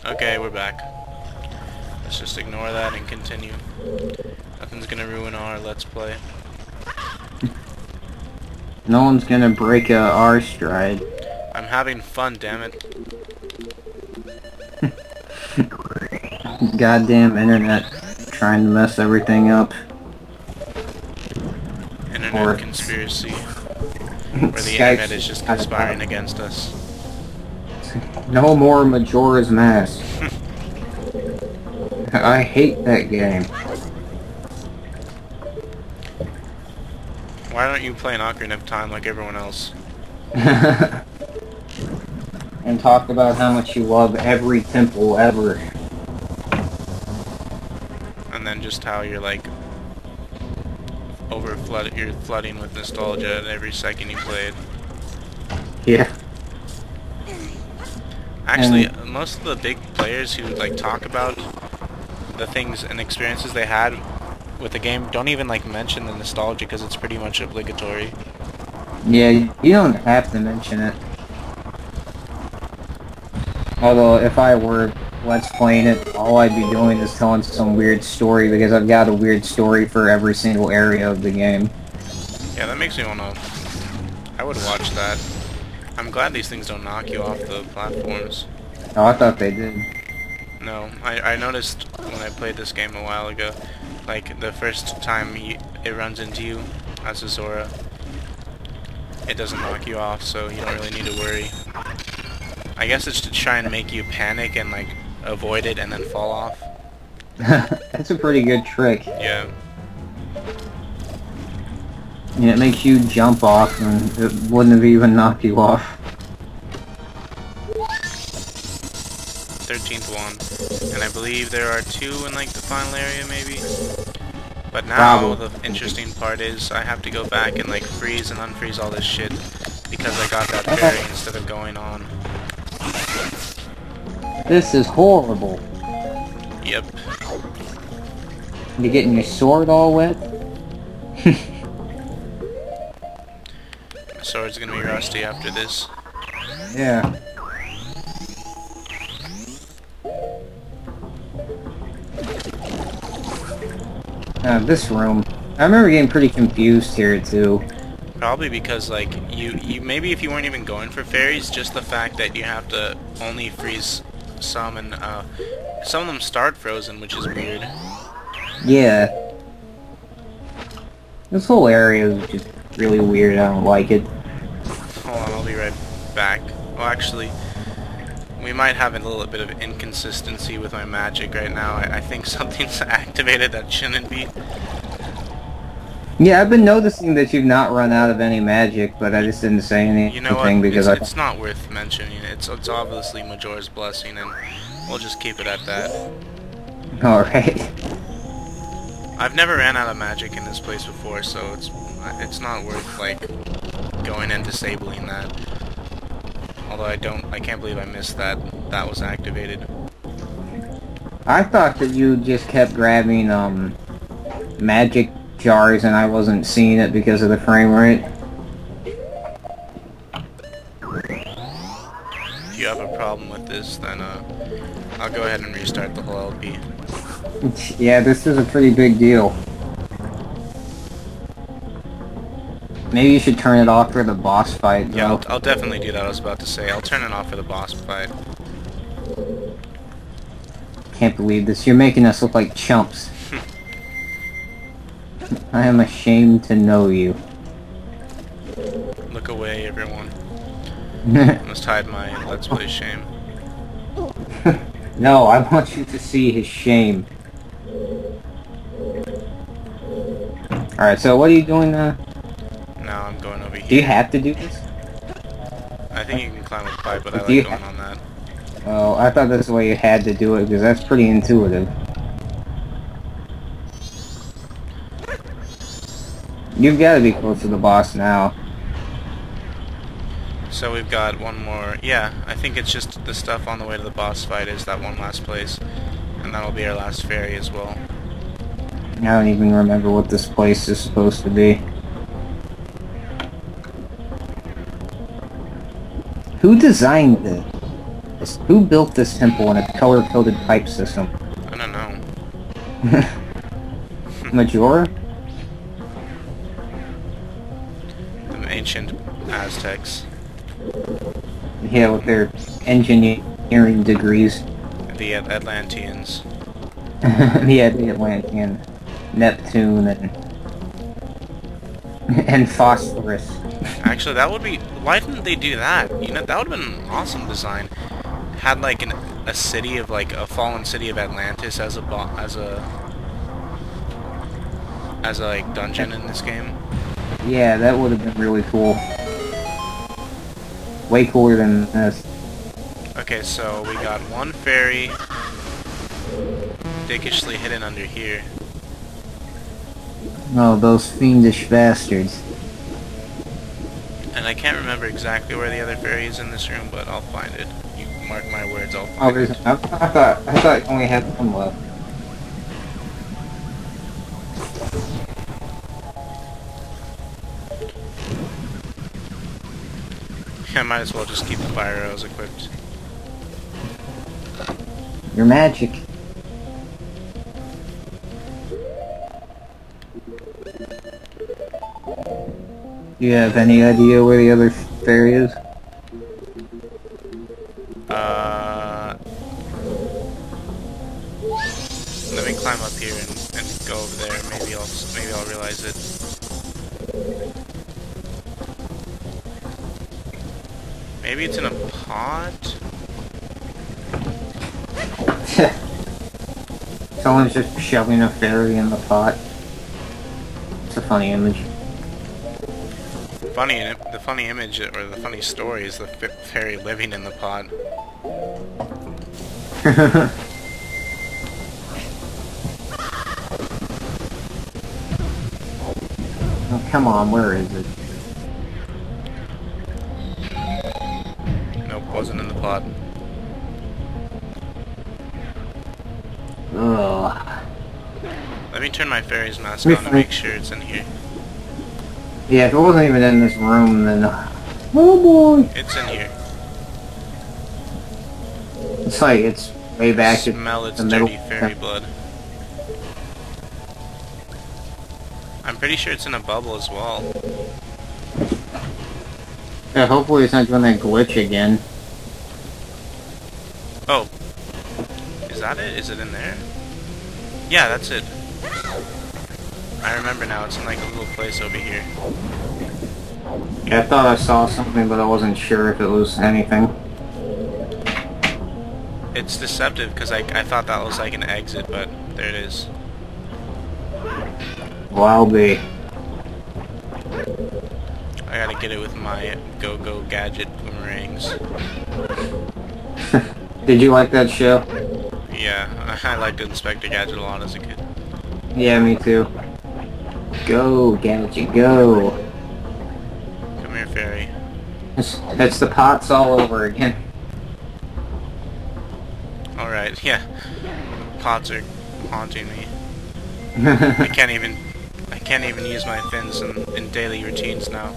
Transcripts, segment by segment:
Okay, we're back. Let's just ignore that and continue. Nothing's gonna ruin our Let's Play. No one's gonna break our stride. I'm having fun, damn it. Goddamn internet trying to mess everything up. Internet conspiracy. Where the internet is just conspiring against us. No more Majora's Mask. I hate that game. Why don't you play an Ocarina of Time like everyone else? And talk about how much you love every temple ever. And then just how you're like you're flooding with nostalgia at every second you play it. Yeah. Actually, most of the big players who like talk about the things and experiences they had with the game don't even like mention the nostalgia because it's pretty much obligatory. Yeah, you don't have to mention it. Although, if I were Let's Playing it, all I'd be doing is telling some weird story because I've got a weird story for every single area of the game. Yeah, that makes me wanna... I would watch that. I'm glad these things don't knock you off the platforms. Oh, I thought they did. No, I noticed when I played this game a while ago, like the first time it runs into you as a Zora, it doesn't knock you off, so you don't really need to worry. I guess it's to try and make you panic and like avoid it and then fall off. That's a pretty good trick. Yeah. Yeah, it makes you jump off and it wouldn't have even knocked you off. 13th one. And I believe there are 2 in like the final area maybe. But now the interesting part is I have to go back and like freeze and unfreeze all this shit because I got that fairy instead of going on. This is horrible. Yep. You're getting your sword all wet? My sword's gonna be rusty after this. Yeah. This room. I remember getting pretty confused here too. Probably because like you maybe if you weren't even going for fairies, just the fact that you have to only freeze some and some of them start frozen, which is weird. Yeah. This whole area is just really weird. I don't like it. Hold on, I'll be right back. Well, actually, we might have a little bit of inconsistency with my magic right now. I think something's activated that shouldn't be. Yeah, I've been noticing that you've not run out of any magic, but I just didn't say anything You know what? because it's not worth mentioning. It's obviously Majora's blessing, and we'll just keep it at that. Alright. I've never ran out of magic in this place before, so it's not worth like going and disabling that. Although I can't believe I missed that was activated. I thought that you just kept grabbing magic jars and I wasn't seeing it because of the frame rate. If you have a problem with this, then I'll go ahead and restart the whole LP. Yeah, this is a pretty big deal. Maybe you should turn it off for the boss fight, though. Yeah, I'll definitely do that. I was about to say, I'll turn it off for the boss fight. Can't believe this. You're making us look like chumps. I am ashamed to know you. Look away, everyone. I must hide my Let's Play shame. No, I want you to see his shame. Alright, so what are you doing now? Now I'm going over here. Do you have to do this? I think you can climb a pipe, but I like Do you going on that. Oh, I thought that's the way you had to do it, because that's pretty intuitive. You've got to be close to the boss now. So we've got one more. Yeah, I think it's just the stuff on the way to the boss fight is that one last place. And that'll be our last fairy as well. I don't even remember what this place is supposed to be. Who designed this? Who built this temple in a color-coded pipe system? I don't know. Majora? The ancient Aztecs. Yeah, with their engineering degrees. The Atlanteans. Yeah, the Atlantean, Neptune, and Phosphorus. Actually, that would be... Why didn't they do that? You know, that would have been an awesome design. Had like a city of like a fallen city of Atlantis as a like dungeon in this game. Yeah, that would have been really cool. Way cooler than this. Okay, so we got one fairy dickishly hidden under here. Oh, those fiendish bastards. And I can't remember exactly where the other fairy is in this room, but I'll find it. You mark my words, I'll Oh, find it. I thought you only had one left. I might as well just keep the fire arrows equipped. Your magic. Do you have any idea where the other fairy is? Let me climb up here and go over there. Maybe I'll realize it. Maybe it's in a pot? Someone's just shoving a fairy in the pot. It's a funny image. The funny image, or the funny story, is the fairy living in the pot. Oh, come on, where is it? Nope, wasn't in the pot. Ugh. Let me turn my fairy's mask on to make sure it's in here. Yeah, if it wasn't even in this room, then... Oh boy! It's in here. It's like, it's way back at Smell its the middle. dirty fairy blood. I'm pretty sure it's in a bubble as well. Yeah, hopefully it's not doing that glitch again. Oh. Is that it? Is it in there? Yeah, that's it. I remember now, it's in like a little place over here. Yeah, I thought I saw something, but I wasn't sure if it was anything. It's deceptive, because I thought that was like an exit, but there it is. Well, I'll be. I gotta get it with my go-go gadget boomerangs. Did you like that show? Yeah, I liked Inspector Gadget a lot as a kid. Yeah, me too. Go, Gadget, go! Come here, fairy. It's the pots all over again. Alright, yeah. Pots are haunting me. I can't even use my fins in daily routines now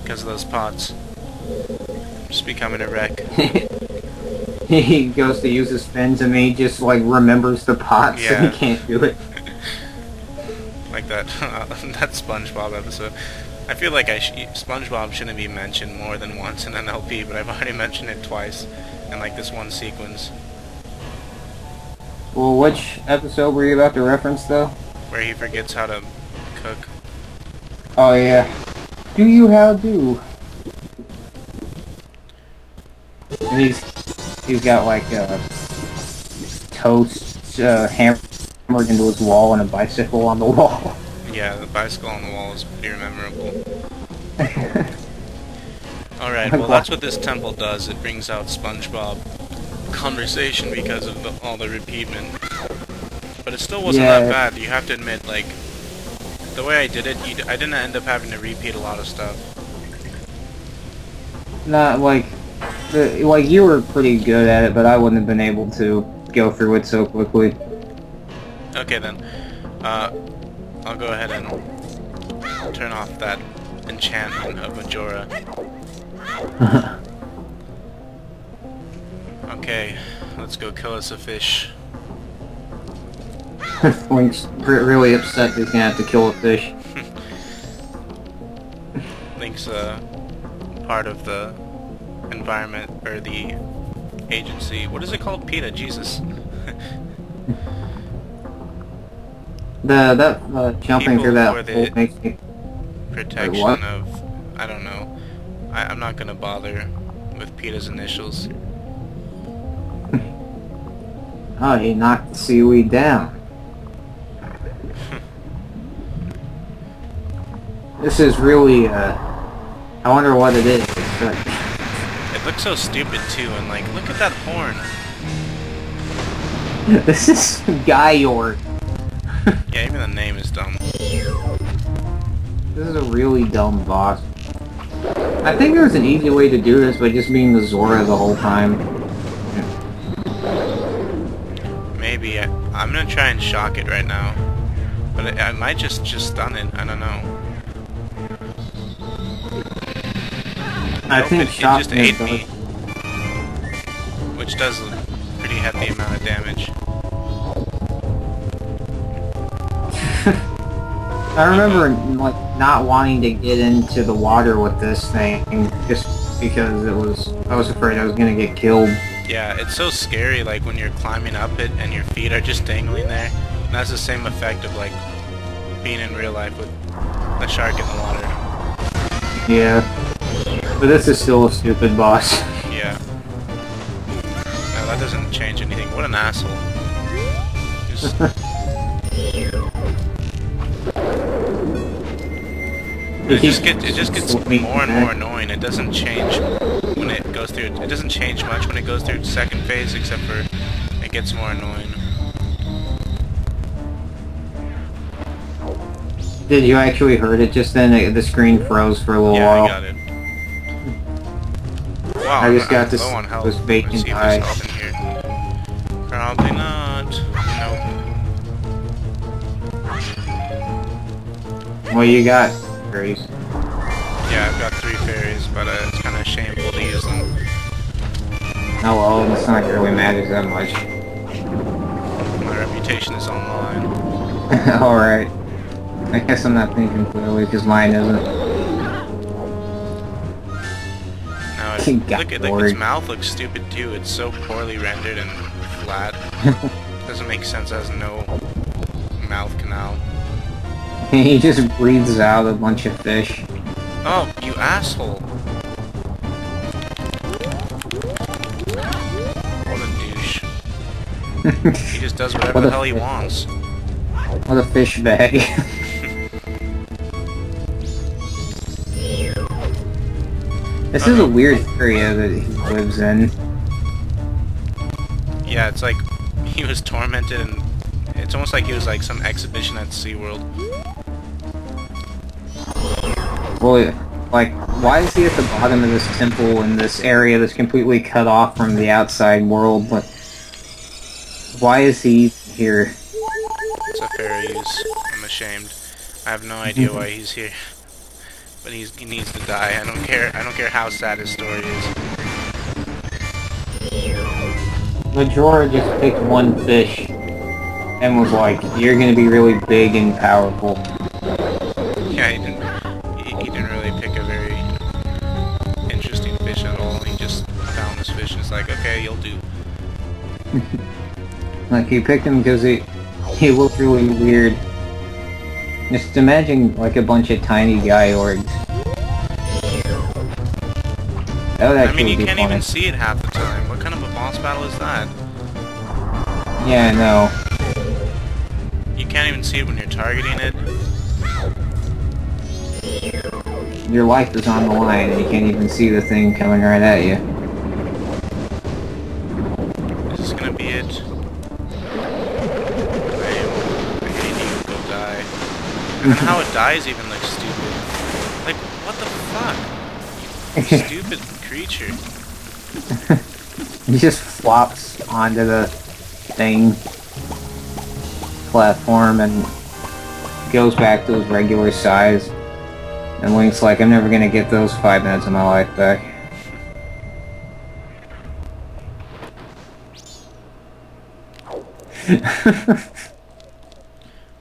because of those pots. I'm just becoming a wreck. He goes to use his fins and he just like remembers the pots Yeah. and he can't do it. Like that that SpongeBob episode. I feel like SpongeBob shouldn't be mentioned more than once in an LP, but I've already mentioned it twice in like this one sequence. Well, which episode were you about to reference though? Where he forgets how to cook. Oh yeah. Do you how do? And he's got like toast hammered into his wall and a bicycle on the wall. Yeah, the bicycle on the wall is pretty memorable. Alright, well that's what this temple does. It brings out SpongeBob conversation because of all the repeatment. But it still wasn't that bad. You have to admit, like, the way I did it, I didn't end up having to repeat a lot of stuff. Not like you were pretty good at it, but I wouldn't have been able to go through it so quickly. Okay then, I'll go ahead and turn off that enchantment of Majora. Okay, let's go kill us a fish. Link's really upset he's gonna have to kill a fish. Link's part of the environment, or the agency. What is it called? PETA, Jesus. Jumping People through that for the hole makes me... protection Wait, of... I don't know. I'm not gonna bother with PETA's initials. Oh, he knocked the seaweed down. This is really, I wonder what it is. It looks so stupid too, and like, look at that horn. This is Guy York. Yeah, even the name is dumb. This is a really dumb boss. I think there's an easy way to do this by just being the Zora the whole time. Maybe. I'm gonna try and shock it right now. But I might just stun it, I don't know. I Nope, think it just shocking ate it me. Which does a pretty hefty amount of damage. I remember like not wanting to get into the water with this thing just because I was afraid I was gonna get killed. Yeah, it's so scary, like when you're climbing up it and your feet are just dangling there. And that's the same effect of like being in real life with a shark in the water. Yeah. But this is still a stupid boss. Yeah. No, that doesn't change anything. What an asshole. Just... It just gets more and more annoying. It doesn't change when it goes through. It doesn't change much when it goes through its second phase, except for it gets more annoying. Did you actually heard it just then? The screen froze for a little while. Yeah, I got it. Wow, I just got this low on health. this vacant Let's see if eye. there's health in here. Probably not. Nope. What you got, Grace? Yeah, I've got 3 fairies, but it's kind of shameful to use them. Oh well, it's not really matters that much. My reputation is online. Alright. I guess I'm not thinking clearly because mine isn't. Now, look at its mouth looks stupid too. It's so poorly rendered and flat. Doesn't make sense. It has no mouth canal. He just breathes out a bunch of fish. Oh, you asshole! What a douche. He just does whatever the hell he wants. What a fish bag. This is a weird area that he lives in. Yeah, it's like he was tormented, and it's almost like he was like some exhibition at SeaWorld. Well, like, why is he at the bottom of this temple in this area that's completely cut off from the outside world? But why is he here? It's a fair use. I'm ashamed. I have no idea why he's here. But he needs to die. I don't care how sad his story is. Majora just picked one fish and was like, "You're gonna be really big and powerful." Yeah, he didn't really pick a very interesting fish at all. He just found this fish and it's like, okay, you'll do. Like, he picked him because he looked really weird. Just imagine, like, a bunch of tiny guy orgs. That would actually be I mean, you can't funny. even see it half the time. What kind of a boss battle is that? Yeah, I know. You can't even see it when you're targeting it. Your life is on the line and you can't even see the thing coming right at you. Is this gonna be it? I hate you. Go die. And how it dies even looks stupid. Like, what the fuck? You stupid creature. He just flops onto the thing platform and goes back to his regular size. And Link's like, I'm never gonna get those 5 minutes of my life back.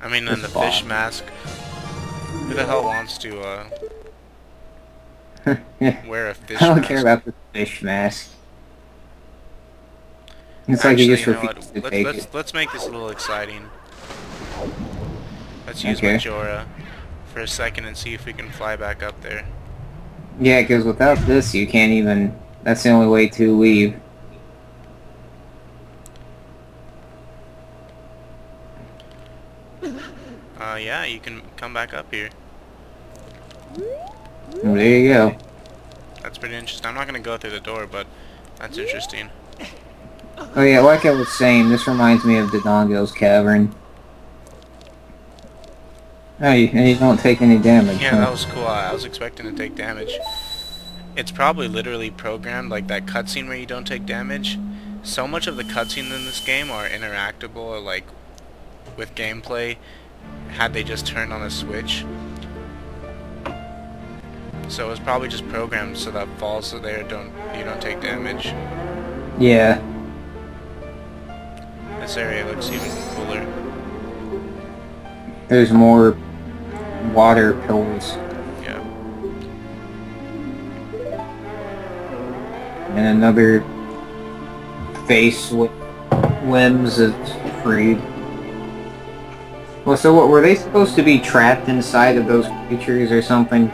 I mean, in This the ball. fish mask, who the hell wants to wear a fish I don't mask? care about the fish mask. It's like he Actually, just you know what? refused to take it. Let's make this a little exciting. Let's use Okay. Majora for a second and see if we can fly back up there. Yeah, because without this, you can't even... That's the only way to leave. Yeah, you can come back up here. Well, there you go. That's pretty interesting. I'm not gonna go through the door, but that's interesting. Oh yeah, like I was saying, this reminds me of Dodongo's Cavern. Oh, and you don't take any damage. Yeah, huh? that was cool. I was expecting to take damage. It's probably literally programmed, like that cutscene where you don't take damage. So much of the cutscenes in this game are interactable, or like with gameplay, had they just turned on a switch. So it was probably just programmed so that falls so there you don't take damage. Yeah. This area looks even cooler. There's more water pillars. Yeah. And another face with limbs that's freed. Well, so what, were they supposed to be trapped inside of those creatures or something?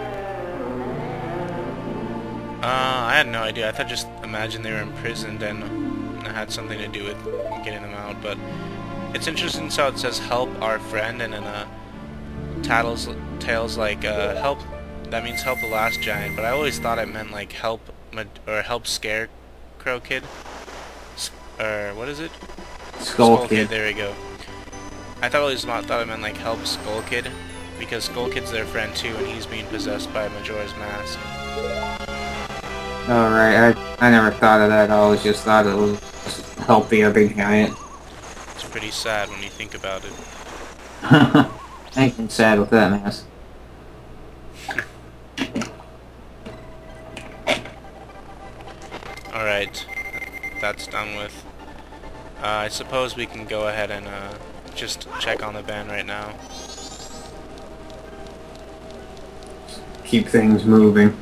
I had no idea. I thought just imagine they were imprisoned and it had something to do with getting them out, but it's interesting how it says help our friend, and in tales like help, that means help the last giant, but I always thought it meant like help help Scarecrow Kid, or what is it? Skull Kid. There we go. I thought it meant like help Skull Kid, because Skull Kid's their friend too, and he's being possessed by Majora's Mask. Alright, I never thought of that. I always just thought it was help the other giant. It's pretty sad when you think about it. Anything sad with that mask. Alright, that's done with. I suppose we can go ahead and just check on the band right now. Keep things moving.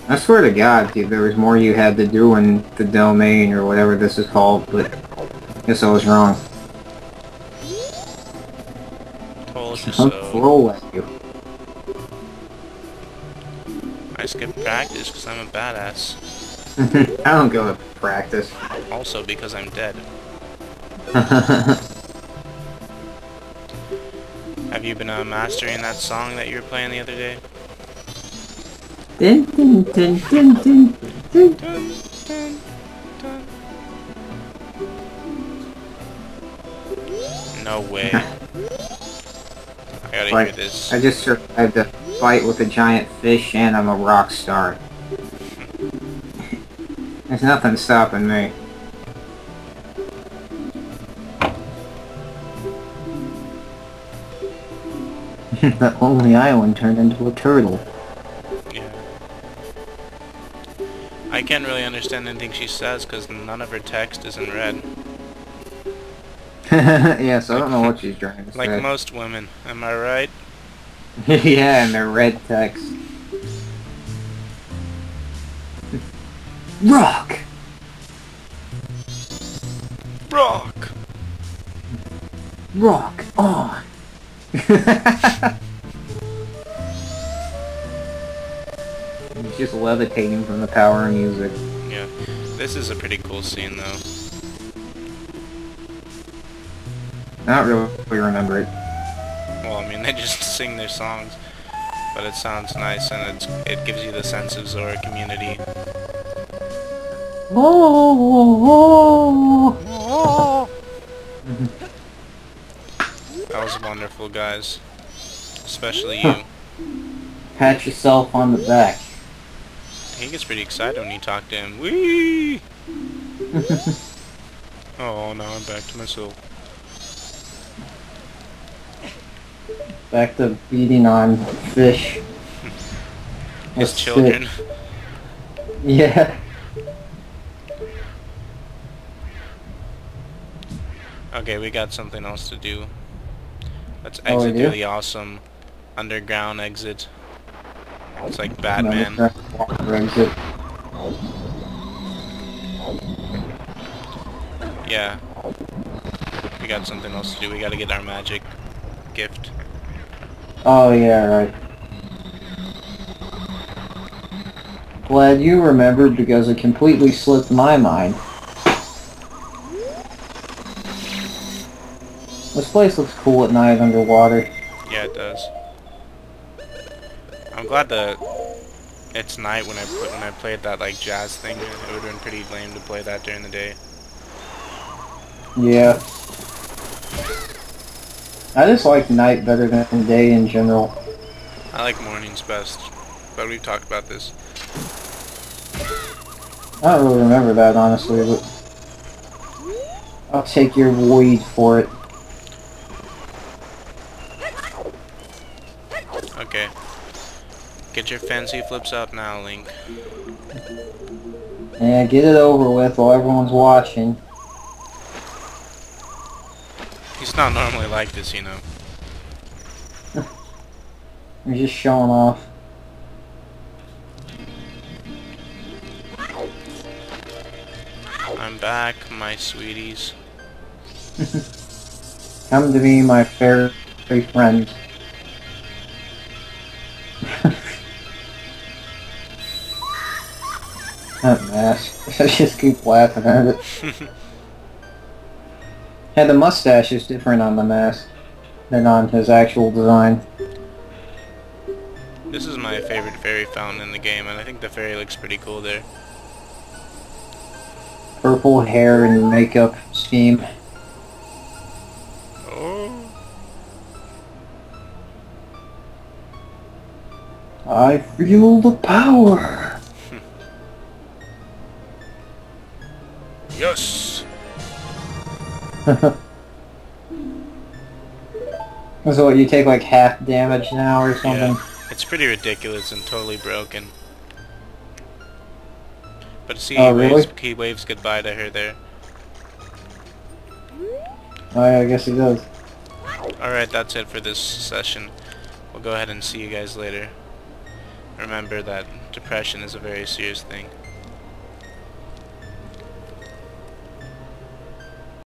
I swear to God, dude, there was more you had to do in the domain, or whatever this is called, but I guess I was wrong. Told you Don't so. roll at you. I skipped practice because I'm a badass. I don't go to practice. Also because I'm dead. Have you been mastering that song that you were playing the other day? Dun, dun, dun, dun, dun, dun. Dun, dun, dun. No way. I gotta hear this. I just survived a fight with a giant fish, and I'm a rock star. There's nothing stopping me. The only island turned into a turtle. Yeah. I can't really understand anything she says because none of her text is in red. Yeah, so I don't know what she's trying to Like say. most women, am I right? Yeah, and they're red text. Rock! Rock! Rock on! He's just levitating from the power of music. Yeah. This is a pretty cool scene though. I don't really remember it. Well, I mean, they just sing their songs, but it sounds nice and it gives you the sense of Zora community. Oh, That was wonderful, guys. Especially you. Pat yourself on the back. He gets pretty excited when you talk to him. Whee! Oh, now I'm back to myself. Back to beating on fish. His That's children. sick. Yeah. Okay, we got something else to do. Let's Oh, we exit do? through the awesome underground exit. It's like Batman. Underground water exit. Yeah, we got something else to do. We gotta get our magic gift. Oh, yeah, right. Glad you remembered because it completely slipped my mind. This place looks cool at night underwater. Yeah, it does. I'm glad that it's night when I played that like jazz thing. It would have been pretty lame to play that during the day. Yeah. I just like night better than day in general. I like mornings best, but we've talked about this. I don't really remember that, honestly, but I'll take your word for it. Okay. Get your fancy flips up now, Link. Yeah, get it over with while everyone's watching. He's not normally like this, you know. You're just showing off. I'm back, my sweeties. Come to me, my fairy friend. That mask. I just keep laughing at it. Yeah, the mustache is different on the mask than on his actual design. This is my favorite fairy fountain in the game, and I think the fairy looks pretty cool there. Purple hair and makeup scheme. Oh. I feel the power. Yes. So what, you take like half damage now or something? Yeah. It's pretty ridiculous and totally broken. But see, Oh, really? he waves goodbye to her there. Oh yeah, I guess he does. Alright, that's it for this session. We'll go ahead and see you guys later. Remember that depression is a very serious thing.